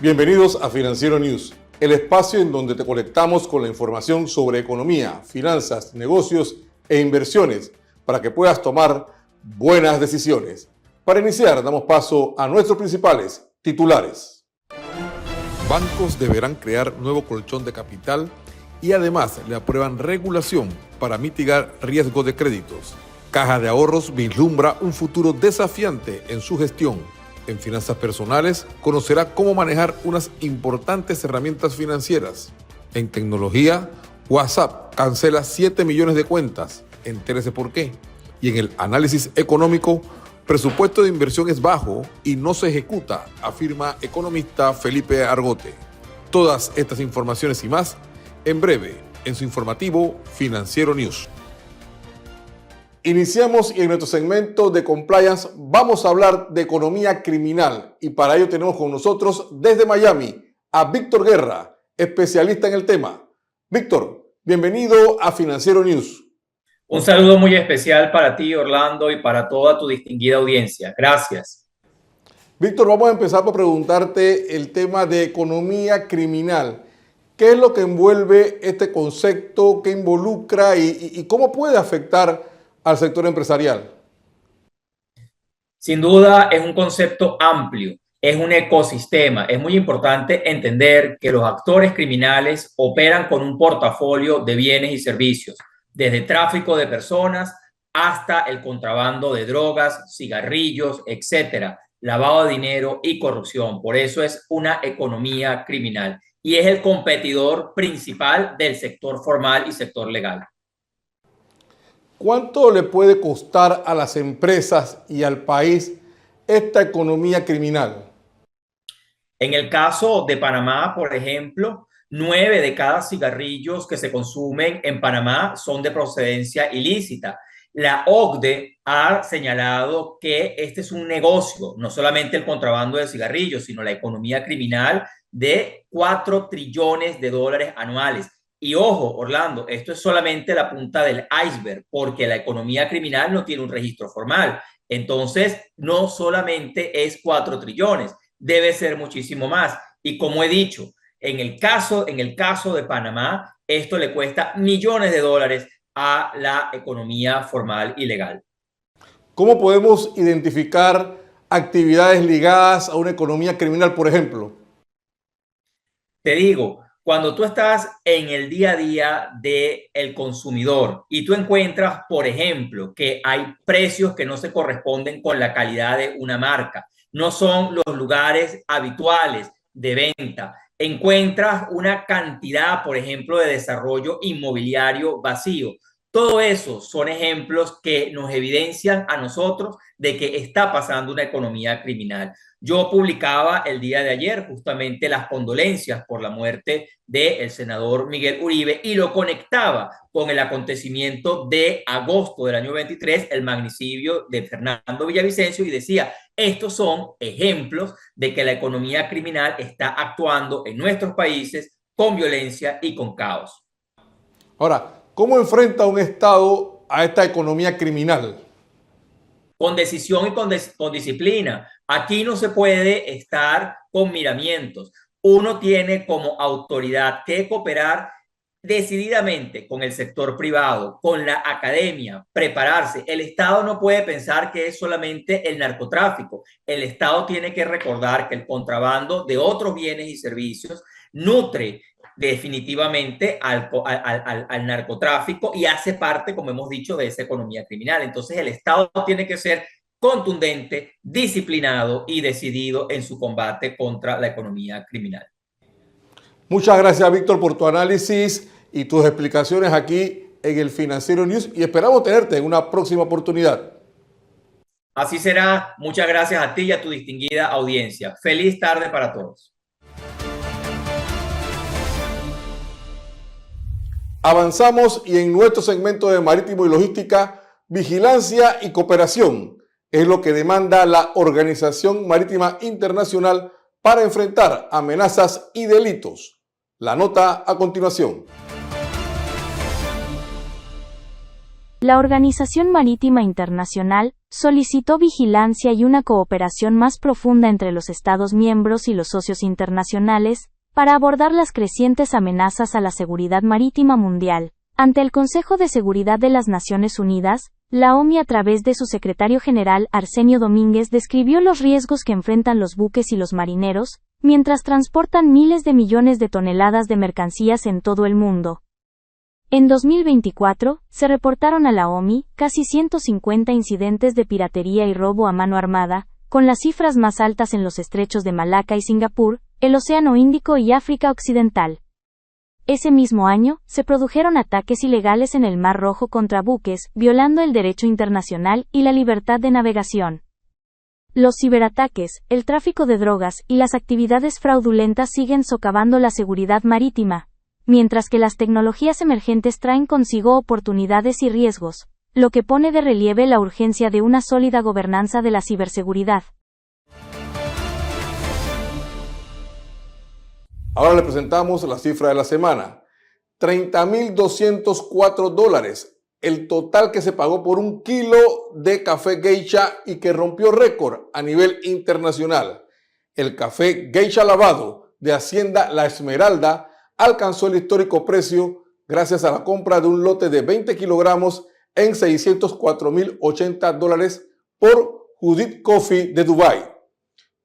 Bienvenidos a Financiero News, el espacio en donde te conectamos con la información sobre economía, finanzas, negocios e inversiones para que puedas tomar buenas decisiones. Para iniciar, damos paso a nuestros principales titulares. Bancos deberán crear nuevo colchón de capital y además le aprueban regulación para mitigar riesgo de créditos. Caja de Ahorros vislumbra un futuro desafiante en su gestión. En finanzas personales, conocerá cómo manejar unas importantes herramientas financieras. En tecnología, WhatsApp cancela 7 millones de cuentas. Entérese por qué. Y en el análisis económico, presupuesto de inversión es bajo y no se ejecuta, afirma economista Felipe Argote. Todas estas informaciones y más, en breve, en su informativo Financiero News. Iniciamos y en nuestro segmento de compliance vamos a hablar de economía criminal y para ello tenemos con nosotros desde Miami a Víctor Guerra, especialista en el tema. Víctor, bienvenido a Financiero News. Un saludo muy especial para ti, Orlando, y para toda tu distinguida audiencia. Gracias. Víctor, vamos a empezar por preguntarte el tema de economía criminal. ¿Qué es lo que envuelve este concepto, qué involucra y cómo puede afectar al sector empresarial? Sin duda es un concepto amplio, es un ecosistema. Es muy importante entender que los actores criminales operan con un portafolio de bienes y servicios, desde tráfico de personas hasta el contrabando de drogas, cigarrillos, etcétera, lavado de dinero y corrupción. Por eso es una economía criminal y es el competidor principal del sector formal y sector legal. ¿Cuánto le puede costar a las empresas y al país esta economía criminal? En el caso de Panamá, por ejemplo, 9 de cada cigarrillos que se consumen en Panamá son de procedencia ilícita. La OCDE ha señalado que este es un negocio, no solamente el contrabando de cigarrillos, sino la economía criminal de 4 trillones de dólares anuales. Y ojo, Orlando, esto es solamente la punta del iceberg, porque la economía criminal no tiene un registro formal. Entonces, no solamente es 4 trillones, debe ser muchísimo más. Y como he dicho, en el caso de Panamá, esto le cuesta millones de dólares a la economía formal y legal. ¿Cómo podemos identificar actividades ligadas a una economía criminal, por ejemplo? Te digo, cuando tú estás en el día a día del consumidor y tú encuentras, por ejemplo, que hay precios que no se corresponden con la calidad de una marca, no son los lugares habituales de venta, encuentras una cantidad, por ejemplo, de desarrollo inmobiliario vacío. Todo eso son ejemplos que nos evidencian a nosotros de que está pasando una economía criminal. Yo publicaba el día de ayer justamente las condolencias por la muerte del senador Miguel Uribe y lo conectaba con el acontecimiento de agosto del año 23, el magnicidio de Fernando Villavicencio, y decía, estos son ejemplos de que la economía criminal está actuando en nuestros países con violencia y con caos. Ahora, ¿cómo enfrenta un Estado a esta economía criminal? Con decisión y con disciplina. Aquí no se puede estar con miramientos. Uno tiene como autoridad que cooperar decididamente con el sector privado, con la academia, prepararse. El Estado no puede pensar que es solamente el narcotráfico. El Estado tiene que recordar que el contrabando de otros bienes y servicios nutre definitivamente al narcotráfico y hace parte, como hemos dicho, de esa economía criminal. Entonces el Estado tiene que ser contundente, disciplinado y decidido en su combate contra la economía criminal. Muchas gracias, Víctor, por tu análisis y tus explicaciones aquí en el Financiero News y esperamos tenerte en una próxima oportunidad. Así será. Muchas gracias a ti y a tu distinguida audiencia. Feliz tarde para todos. Avanzamos y en nuestro segmento de Marítimo y Logística, vigilancia y cooperación es lo que demanda la Organización Marítima Internacional para enfrentar amenazas y delitos. La nota a continuación. La Organización Marítima Internacional solicitó vigilancia y una cooperación más profunda entre los Estados miembros y los socios internacionales, para abordar las crecientes amenazas a la seguridad marítima mundial. Ante el Consejo de Seguridad de las Naciones Unidas, la OMI a través de su secretario general Arsenio Domínguez describió los riesgos que enfrentan los buques y los marineros, mientras transportan miles de millones de toneladas de mercancías en todo el mundo. En 2024, se reportaron a la OMI casi 150 incidentes de piratería y robo a mano armada, con las cifras más altas en los estrechos de Malaca y Singapur, el Océano Índico y África Occidental. Ese mismo año, se produjeron ataques ilegales en el Mar Rojo contra buques, violando el derecho internacional y la libertad de navegación. Los ciberataques, el tráfico de drogas y las actividades fraudulentas siguen socavando la seguridad marítima, mientras que las tecnologías emergentes traen consigo oportunidades y riesgos, lo que pone de relieve la urgencia de una sólida gobernanza de la ciberseguridad. Ahora le presentamos la cifra de la semana. $30.204, el total que se pagó por un kilo de café Geisha y que rompió récord a nivel internacional. El café Geisha lavado de Hacienda La Esmeralda alcanzó el histórico precio gracias a la compra de un lote de 20 kilogramos en $604.080 por Judith Coffee de Dubái.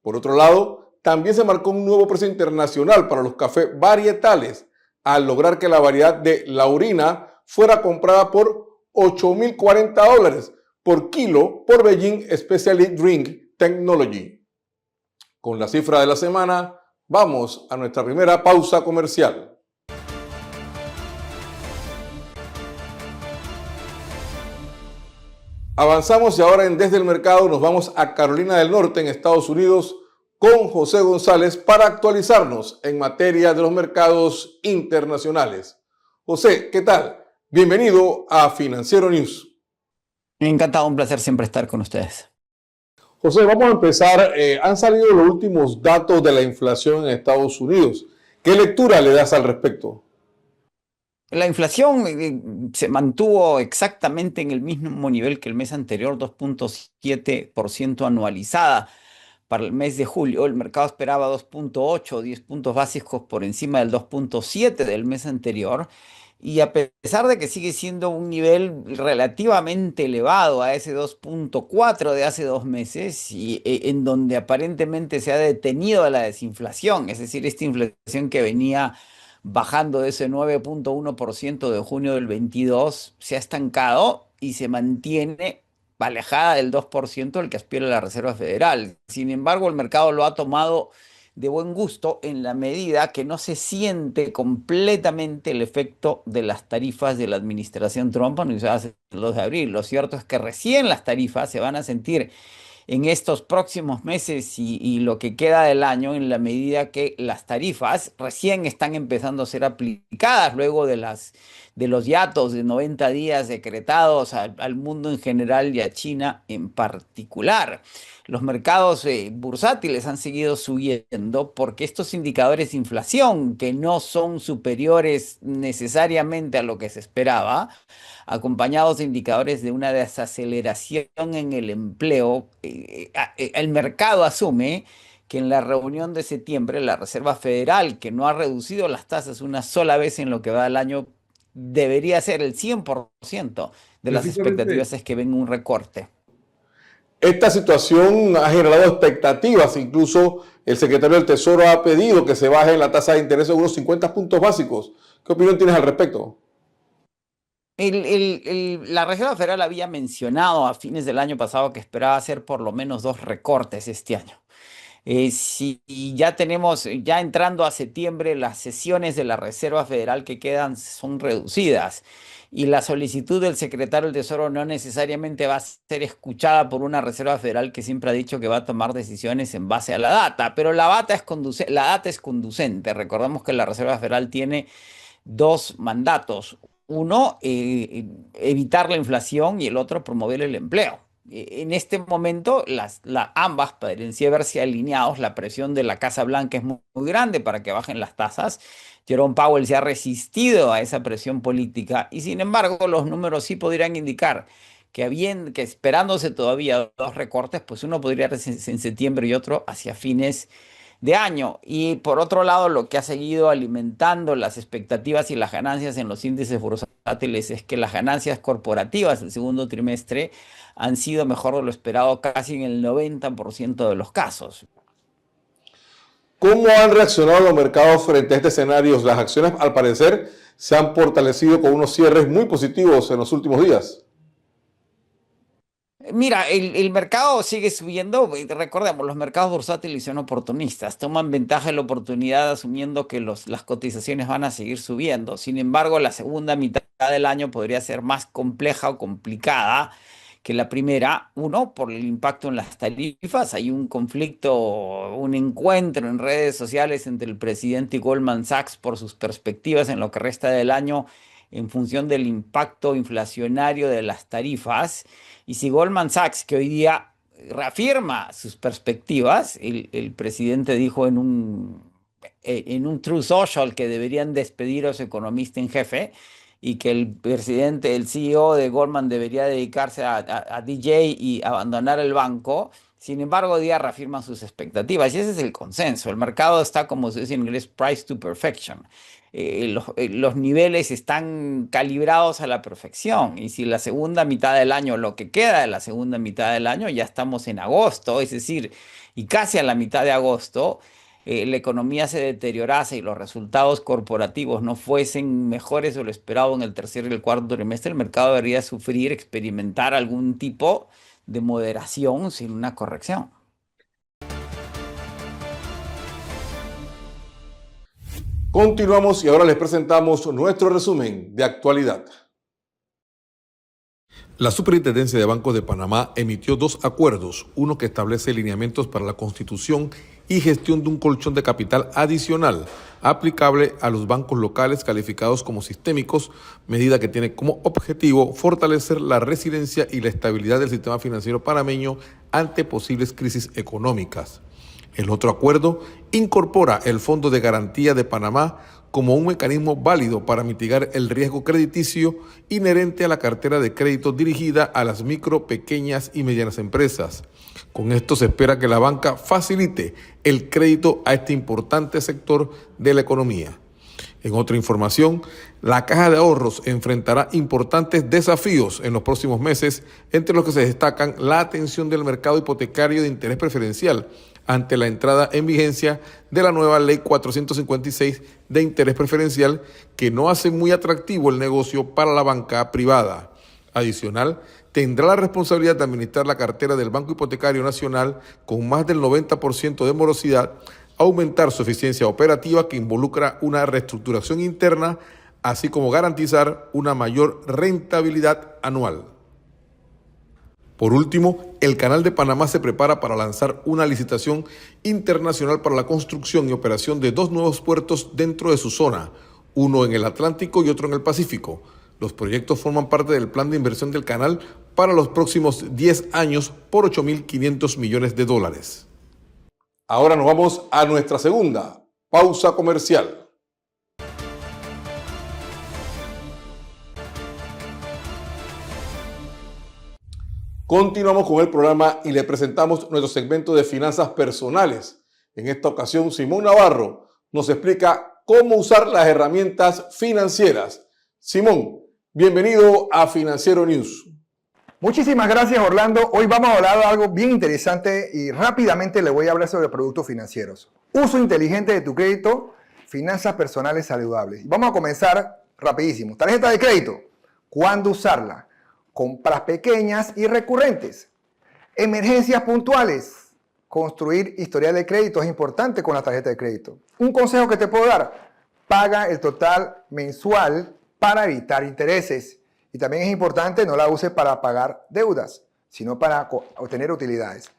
Por otro lado, también se marcó un nuevo precio internacional para los cafés varietales, al lograr que la variedad de Laurina fuera comprada por $8.040 por kilo por Beijing Specialty Drink Technology. Con la cifra de la semana, vamos a nuestra primera pausa comercial. Avanzamos y ahora en Desde el Mercado nos vamos a Carolina del Norte, en Estados Unidos, con José González para actualizarnos en materia de los mercados internacionales. José, ¿qué tal? Bienvenido a Financiero News. Encantado, un placer siempre estar con ustedes. José, vamos a empezar. Han salido los últimos datos de la inflación en Estados Unidos. ¿Qué lectura le das al respecto? La inflación se mantuvo exactamente en el mismo nivel que el mes anterior, 2.7% anualizada. Para el mes de julio, el mercado esperaba 2.8, 10 puntos básicos por encima del 2.7 del mes anterior. Y a pesar de que sigue siendo un nivel relativamente elevado a ese 2.4 de hace 2 meses, y en donde aparentemente se ha detenido la desinflación, es decir, esta inflación que venía bajando de ese 9.1% de junio del 22, se ha estancado y se mantiene alejada del 2% al que aspira la Reserva Federal. Sin embargo, el mercado lo ha tomado de buen gusto en la medida que no se siente completamente el efecto de las tarifas de la administración Trump anunciadas el 2 de abril. Lo cierto es que recién las tarifas se van a sentir en estos próximos meses y lo que queda del año, en la medida que las tarifas recién están empezando a ser aplicadas luego de los hiatos de 90 días decretados al mundo en general y a China en particular. Los mercados bursátiles han seguido subiendo porque estos indicadores de inflación, que no son superiores necesariamente a lo que se esperaba, acompañados de indicadores de una desaceleración en el empleo, el mercado asume que en la reunión de septiembre la Reserva Federal, que no ha reducido las tasas una sola vez en lo que va del año, debería ser el 100% de las expectativas, es que ven un recorte. Esta situación ha generado expectativas, incluso el secretario del Tesoro ha pedido que se baje la tasa de interés de unos 50 puntos básicos. ¿Qué opinión tienes al respecto? La Reserva Federal había mencionado a fines del año pasado que esperaba hacer por lo menos 2 recortes este año. Si ya tenemos, ya entrando a septiembre, las sesiones de la Reserva Federal que quedan son reducidas y la solicitud del secretario del Tesoro no necesariamente va a ser escuchada por una Reserva Federal que siempre ha dicho que va a tomar decisiones en base a la data, pero la data es conducente. Recordemos que la Reserva Federal tiene 2 mandatos. Uno, evitar la inflación, y el otro, promover el empleo. En este momento, ambas parecían verse alineados. La presión de la Casa Blanca es muy grande para que bajen las tasas. Jerome Powell se ha resistido a esa presión política y, sin embargo, los números sí podrían indicar que esperándose todavía dos recortes, pues uno podría ser en septiembre y otro hacia fines de año. Y por otro lado, lo que ha seguido alimentando las expectativas y las ganancias en los índices bursátiles es que las ganancias corporativas del segundo trimestre han sido mejor de lo esperado casi en el 90% de los casos. ¿Cómo han reaccionado los mercados frente a este escenario? Las acciones, al parecer, se han fortalecido con unos cierres muy positivos en los últimos días. Mira, el mercado sigue subiendo. Recordemos, los mercados bursátiles son oportunistas, toman ventaja de la oportunidad asumiendo que las cotizaciones van a seguir subiendo. Sin embargo, la segunda mitad del año podría ser más compleja o complicada que la primera. Uno, por el impacto en las tarifas. Hay un conflicto, un encuentro en redes sociales entre el presidente y Goldman Sachs por sus perspectivas en lo que resta del año en función del impacto inflacionario de las tarifas. Y si Goldman Sachs, que hoy día reafirma sus perspectivas, el presidente dijo en un True Social que deberían despedir a su economista en jefe y que el CEO de Goldman debería dedicarse a DJ y abandonar el banco. Sin embargo, hoy día reafirman sus expectativas y ese es el consenso. El mercado está, como se dice en inglés, price to perfection. Los niveles están calibrados a la perfección. Y si la segunda mitad del año, lo que queda de la segunda mitad del año, ya estamos en agosto, es decir, y casi a la mitad de agosto, la economía se deteriorase y los resultados corporativos no fuesen mejores de lo esperado en el tercer y el cuarto trimestre, el mercado debería sufrir, experimentar algún tipo de moderación sin una corrección. Continuamos y ahora les presentamos nuestro resumen de actualidad. La Superintendencia de Bancos de Panamá emitió dos acuerdos, uno que establece lineamientos para la constitución y gestión de un colchón de capital adicional aplicable a los bancos locales calificados como sistémicos, medida que tiene como objetivo fortalecer la resiliencia y la estabilidad del sistema financiero panameño ante posibles crisis económicas. El otro acuerdo incorpora el Fondo de Garantía de Panamá como un mecanismo válido para mitigar el riesgo crediticio inherente a la cartera de crédito dirigida a las micro, pequeñas y medianas empresas. Con esto se espera que la banca facilite el crédito a este importante sector de la economía. En otra información, la Caja de Ahorros enfrentará importantes desafíos en los próximos meses, entre los que se destacan la atención del mercado hipotecario de interés preferencial ante la entrada en vigencia de la nueva Ley 456 de interés preferencial, que no hace muy atractivo el negocio para la banca privada. Adicional, tendrá la responsabilidad de administrar la cartera del Banco Hipotecario Nacional con más del 90% de morosidad, aumentar su eficiencia operativa que involucra una reestructuración interna, así como garantizar una mayor rentabilidad anual. Por último, el Canal de Panamá se prepara para lanzar una licitación internacional para la construcción y operación de dos nuevos puertos dentro de su zona, uno en el Atlántico y otro en el Pacífico. Los proyectos forman parte del plan de inversión del canal para los próximos 10 años por $8.500 millones. Ahora nos vamos a nuestra segunda pausa comercial. Continuamos con el programa y le presentamos nuestro segmento de finanzas personales. En esta ocasión, Simón Navarro nos explica cómo usar las herramientas financieras. Simón, bienvenido a Financiero News. Muchísimas gracias, Orlando. Hoy vamos a hablar de algo bien interesante y rápidamente le voy a hablar sobre productos financieros. Uso inteligente de tu crédito, finanzas personales saludables. Vamos a comenzar rapidísimo. Tarjeta de crédito. ¿Cuándo usarla? Compras pequeñas y recurrentes. Emergencias puntuales. Construir historial de crédito es importante con la tarjeta de crédito. Un consejo que te puedo dar. Paga el total mensual para evitar intereses. Y también es importante no la uses para pagar deudas, sino para obtener utilidades.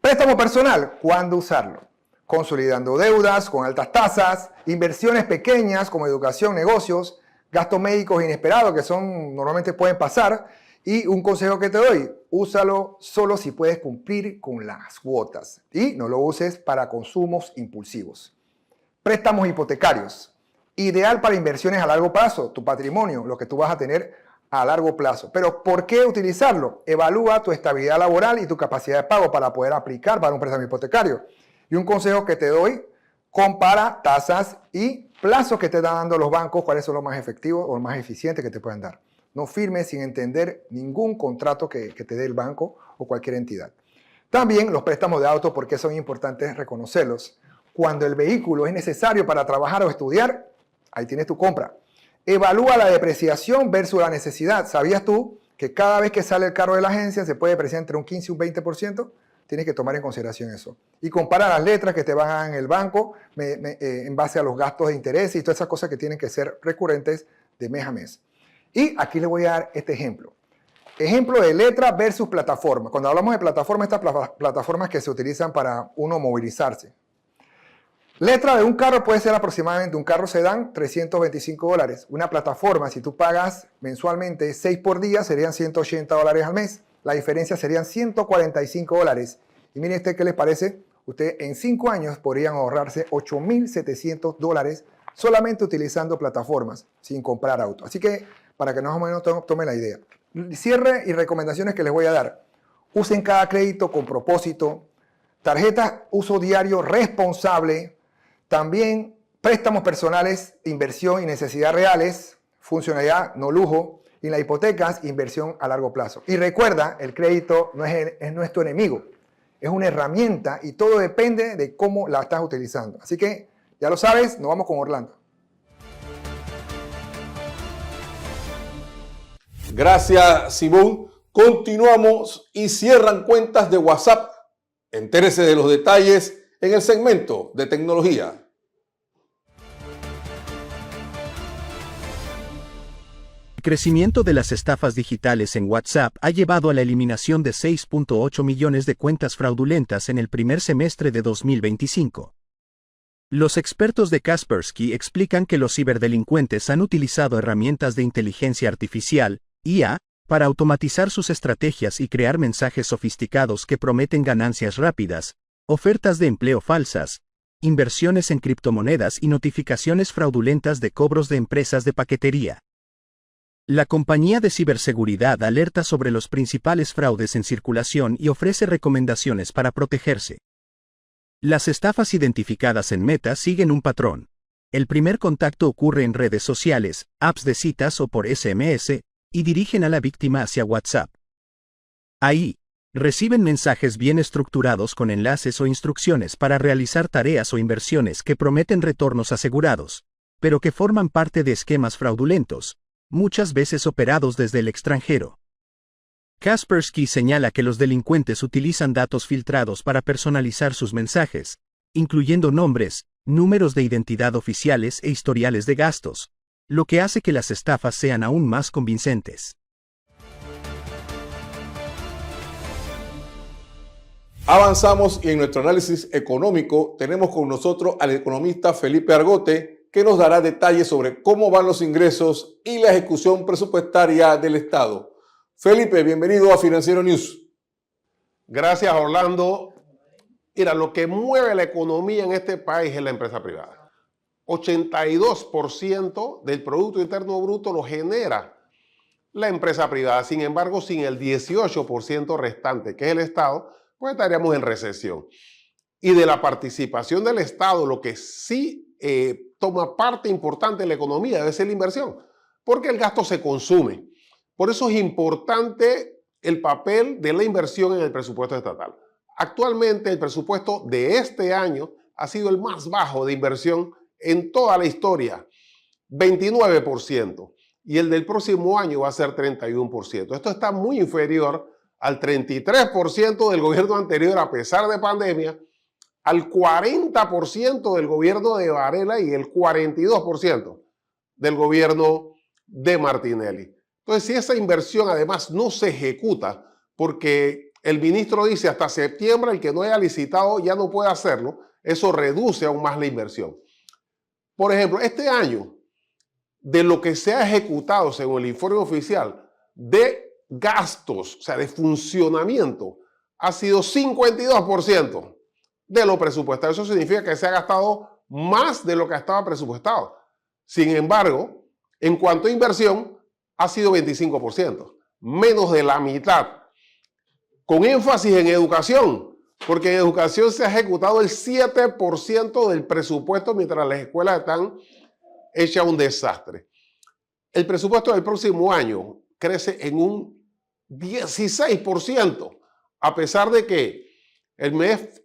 Préstamo personal. ¿Cuándo usarlo? Consolidando deudas con altas tasas. Inversiones pequeñas como educación, negocios. Gastos médicos inesperados que normalmente pueden pasar. Y un consejo que te doy, úsalo solo si puedes cumplir con las cuotas y no lo uses para consumos impulsivos. Préstamos hipotecarios, ideal para inversiones a largo plazo, tu patrimonio, lo que tú vas a tener a largo plazo. Pero ¿por qué utilizarlo? Evalúa tu estabilidad laboral y tu capacidad de pago para poder aplicar para un préstamo hipotecario. Y un consejo que te doy, compara tasas y plazos que te están dando los bancos, cuáles son los más efectivos o los más eficientes que te pueden dar. No firmes sin entender ningún contrato que te dé el banco o cualquier entidad. También los préstamos de auto, porque son importantes reconocerlos. Cuando el vehículo es necesario para trabajar o estudiar, ahí tienes tu compra. Evalúa la depreciación versus la necesidad. ¿Sabías tú que cada vez que sale el carro de la agencia se puede depreciar entre un 15 y un 20%? Tienes que tomar en consideración eso. Y compara las letras que te van a dar en el banco en base a los gastos de interés y todas esas cosas que tienen que ser recurrentes de mes a mes. Y aquí le voy a dar este ejemplo. Ejemplo de letra versus plataforma. Cuando hablamos de plataforma, estas plataformas que se utilizan para uno movilizarse. Letra de un carro puede ser aproximadamente un carro sedán, $325. Una plataforma, si tú pagas mensualmente 6 por día, serían $180 al mes. La diferencia serían $145. Y miren este, ¿qué les parece? Usted en 5 años podrían ahorrarse $8,700 solamente utilizando plataformas, sin comprar auto. Así que, para que más o menos tomen la idea. Cierre y recomendaciones que les voy a dar. Usen cada crédito con propósito. Tarjetas uso diario responsable. También préstamos personales, inversión y necesidad reales. Funcionalidad, no lujo. Y las hipotecas, inversión a largo plazo. Y recuerda, el crédito no es nuestro enemigo. Es una herramienta y todo depende de cómo la estás utilizando. Así que, ya lo sabes, nos vamos con Orlando. Gracias, Simón. Continuamos y cierran cuentas de WhatsApp. Entérese de los detalles en el segmento de tecnología. El crecimiento de las estafas digitales en WhatsApp ha llevado a la eliminación de 6.8 millones de cuentas fraudulentas en el primer semestre de 2025. Los expertos de Kaspersky explican que los ciberdelincuentes han utilizado herramientas de inteligencia artificial, IA, para automatizar sus estrategias y crear mensajes sofisticados que prometen ganancias rápidas, ofertas de empleo falsas, inversiones en criptomonedas y notificaciones fraudulentas de cobros de empresas de paquetería. La compañía de ciberseguridad alerta sobre los principales fraudes en circulación y ofrece recomendaciones para protegerse. Las estafas identificadas en Meta siguen un patrón. El primer contacto ocurre en redes sociales, apps de citas o por SMS, y dirigen a la víctima hacia WhatsApp. Ahí, reciben mensajes bien estructurados con enlaces o instrucciones para realizar tareas o inversiones que prometen retornos asegurados, pero que forman parte de esquemas fraudulentos, muchas veces operados desde el extranjero. Kaspersky señala que los delincuentes utilizan datos filtrados para personalizar sus mensajes, incluyendo nombres, números de identidad oficiales e historiales de gastos, lo que hace que las estafas sean aún más convincentes. Avanzamos y en nuestro análisis económico tenemos con nosotros al economista Felipe Argote, que nos dará detalles sobre cómo van los ingresos y la ejecución presupuestaria del Estado. Felipe, bienvenido a Financiero News. Gracias, Orlando. Mira, lo que mueve la economía en este país es la empresa privada. 82% del Producto Interno Bruto lo genera la empresa privada. Sin embargo, sin el 18% restante, que es el Estado, pues estaríamos en recesión. Y de la participación del Estado, lo que sí toma parte importante en la economía debe ser la inversión, porque el gasto se consume. Por eso es importante el papel de la inversión en el presupuesto estatal. Actualmente el presupuesto de este año ha sido el más bajo de inversión en toda la historia, 29%, y el del próximo año va a ser 31%. Esto está muy inferior al 33% del gobierno anterior a pesar de pandemia, al 40% del gobierno de Varela y el 42% del gobierno de Martinelli. Entonces, si esa inversión además no se ejecuta, porque el ministro dice hasta septiembre el que no haya licitado ya no puede hacerlo, eso reduce aún más la inversión. Por ejemplo, este año, de lo que se ha ejecutado según el informe oficial de gastos, o sea, de funcionamiento, ha sido 52% de lo presupuestado. Eso significa que se ha gastado más de lo que estaba presupuestado. Sin embargo, en cuanto a inversión, ha sido 25%, menos de la mitad. Con énfasis en educación, porque en educación se ha ejecutado el 7% del presupuesto mientras las escuelas están hechas un desastre. El presupuesto del próximo año crece en un 16%, a pesar de que el MEF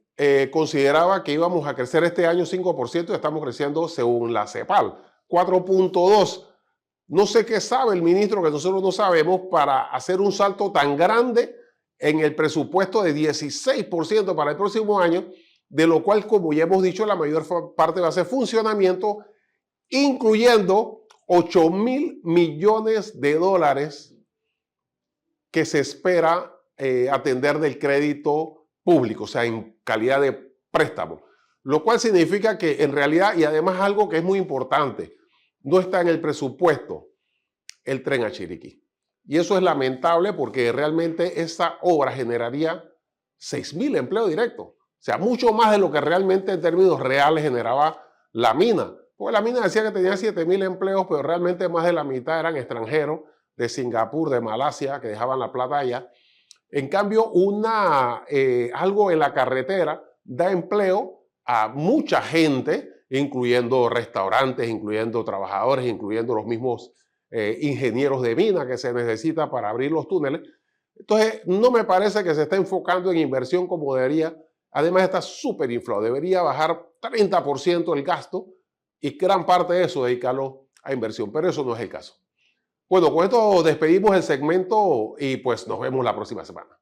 consideraba que íbamos a crecer este año 5% y estamos creciendo, según la CEPAL, 4.2%. No sé qué sabe el ministro que nosotros no sabemos para hacer un salto tan grande en el presupuesto de 16% para el próximo año, de lo cual, como ya hemos dicho, la mayor parte va a ser funcionamiento, incluyendo 8.000 millones de dólares que se espera atender del crédito público, o sea, en calidad de préstamo. Lo cual significa que en realidad, y además algo que es muy importante, no está en el presupuesto el tren a Chiriquí. Y eso es lamentable porque realmente esa obra generaría 6.000 empleos directos. O sea, mucho más de lo que realmente en términos reales generaba la mina. Porque la mina decía que tenía 7.000 empleos, pero realmente más de la mitad eran extranjeros de Singapur, de Malasia, que dejaban la plata allá. En cambio, algo en la carretera da empleo a mucha gente, incluyendo restaurantes, incluyendo trabajadores, incluyendo los mismos ingenieros de mina que se necesita para abrir los túneles. Entonces, no me parece que se esté enfocando en inversión como debería. Además, está súper inflado. Debería bajar 30% el gasto y gran parte de eso dedicarlo a inversión, pero eso no es el caso. Bueno, con esto despedimos el segmento y pues nos vemos la próxima semana.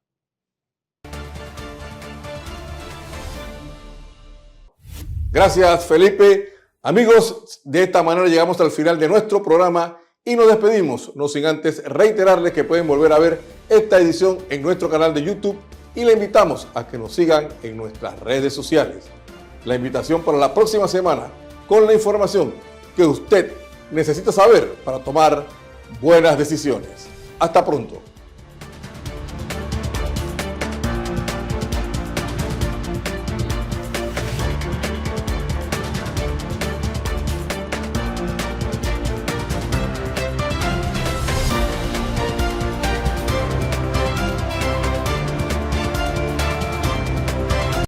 Gracias, Felipe. Amigos, de esta manera llegamos al final de nuestro programa y nos despedimos, no sin antes reiterarles que pueden volver a ver esta edición en nuestro canal de YouTube y le invitamos a que nos sigan en nuestras redes sociales. La invitación para la próxima semana con la información que usted necesita saber para tomar buenas decisiones. Hasta pronto.